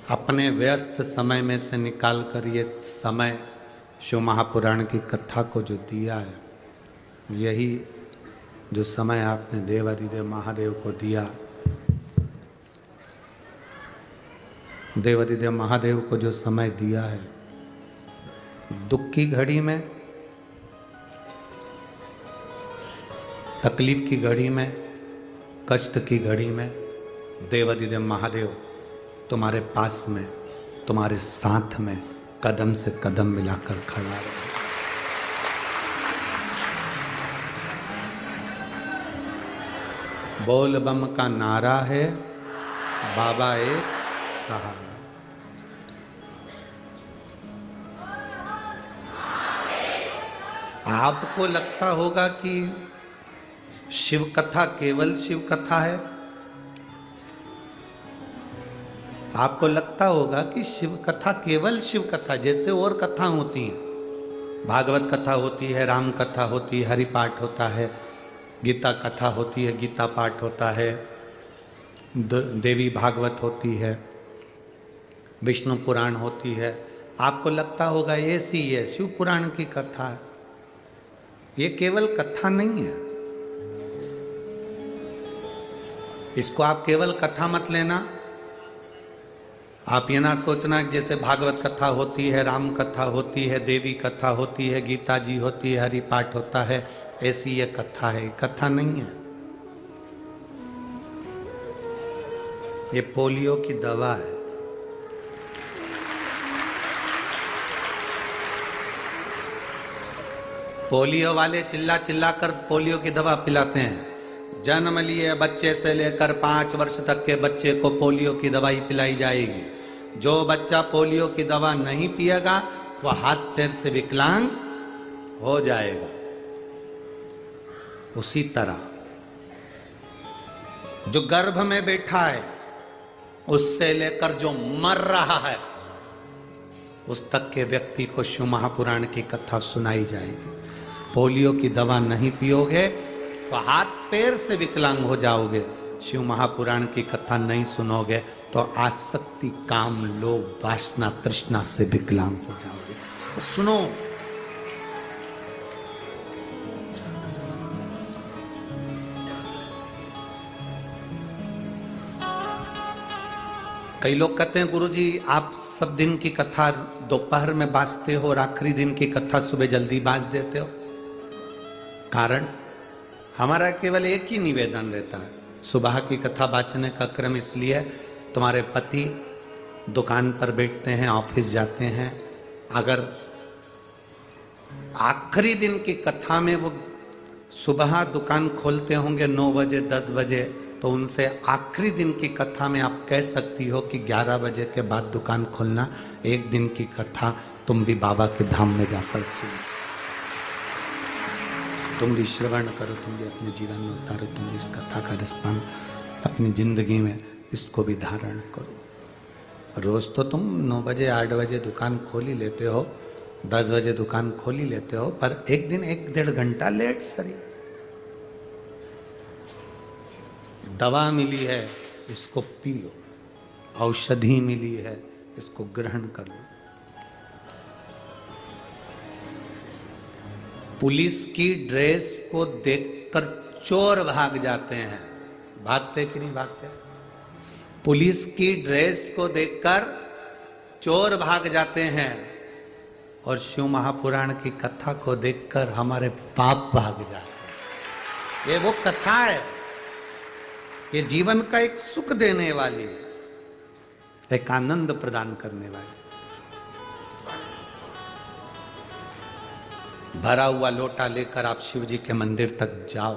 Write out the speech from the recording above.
अपने व्यस्त समय में से निकाल कर ये समय शिव महापुराण की कथा को जो दिया है, यही जो समय आपने देवाधिदेव महादेव को दिया, देवाधिदेव महादेव को जो समय दिया है, दुख की घड़ी में, तकलीफ की घड़ी में, कष्ट की घड़ी में देवाधिदेव महादेव तुम्हारे पास में, तुम्हारे साथ में कदम से कदम मिलाकर खड़ा रहे। बोल बम का नारा है, बाबा एक सहारा। आपको लगता होगा कि शिव कथा केवल शिव कथा है, आपको लगता होगा कि शिव कथा केवल शिव कथा, जैसे और कथा होती हैं, भागवत कथा होती है, राम कथा होती है, हरि पाठ होता है, गीता कथा होती है, गीता पाठ होता है, देवी भागवत होती है, विष्णु पुराण होती है। आपको लगता होगा ऐसी है शिव पुराण की कथा है। ये केवल कथा नहीं है, इसको आप केवल कथा मत लेना। आप ये ना सोचना जैसे भागवत कथा होती है, राम कथा होती है, देवी कथा होती है, गीता जी होती है, हरि पाठ होता है, ऐसी ये कथा है। कथा नहीं है, ये पोलियो की दवा है। पोलियो वाले चिल्ला चिल्ला कर पोलियो की दवा पिलाते हैं। जन्म लिए बच्चे से लेकर 5 वर्ष तक के बच्चे को पोलियो की दवाई पिलाई जाएगी। जो बच्चा पोलियो की दवा नहीं पिएगा वो हाथ पैर से विकलांग हो जाएगा। उसी तरह जो गर्भ में बैठा है उससे लेकर जो मर रहा है उस तक के व्यक्ति को शिव महापुराण की कथा सुनाई जाएगी। पोलियो की दवा नहीं पियोगे तो हाथ पैर से विकलांग हो जाओगे। शिव महापुराण की कथा नहीं सुनोगे तो आसक्ति, काम, लोभ, वासना, तृष्णा से विकलांग हो जाओगे। तो सुनो, कई लोग कहते हैं गुरुजी आप सब दिन की कथा दोपहर में बांचते हो और आखिरी दिन की कथा सुबह जल्दी बांच देते हो। कारण हमारा केवल एक ही निवेदन रहता है, सुबह की कथा बांचने का क्रम इसलिए तुम्हारे पति दुकान पर बैठते हैं, ऑफिस जाते हैं, अगर आखिरी दिन की कथा में वो सुबह दुकान खोलते होंगे 9 बजे 10 बजे, तो उनसे आखिरी दिन की कथा में आप कह सकती हो कि 11 बजे के बाद दुकान खोलना, एक दिन की कथा तुम भी बाबा के धाम में जाकर सुनो, तुम भी श्रवण करो, तुम भी अपने जीवन में उतारो, तुम भी इस कथा का रसपान अपनी जिंदगी में इसको भी धारण करो। रोज तो तुम 9 बजे 8 बजे दुकान खोल ही लेते हो, 10 बजे दुकान खोल ही लेते हो, पर एक दिन 1-1.5 घंटा लेट सरी। दवा मिली है इसको पी लो, औषधि मिली है इसको ग्रहण कर लो। पुलिस की ड्रेस को देखकर चोर भाग जाते हैं, भागते कि नहीं भागते? पुलिस की ड्रेस को देखकर चोर भाग जाते हैं और शिव महापुराण की कथा को देखकर हमारे पाप भाग जाते हैं। ये वो कथा है, ये जीवन का एक सुख देने वाली, एक आनंद प्रदान करने वाली। भरा हुआ लोटा लेकर आप शिव जी के मंदिर तक जाओ,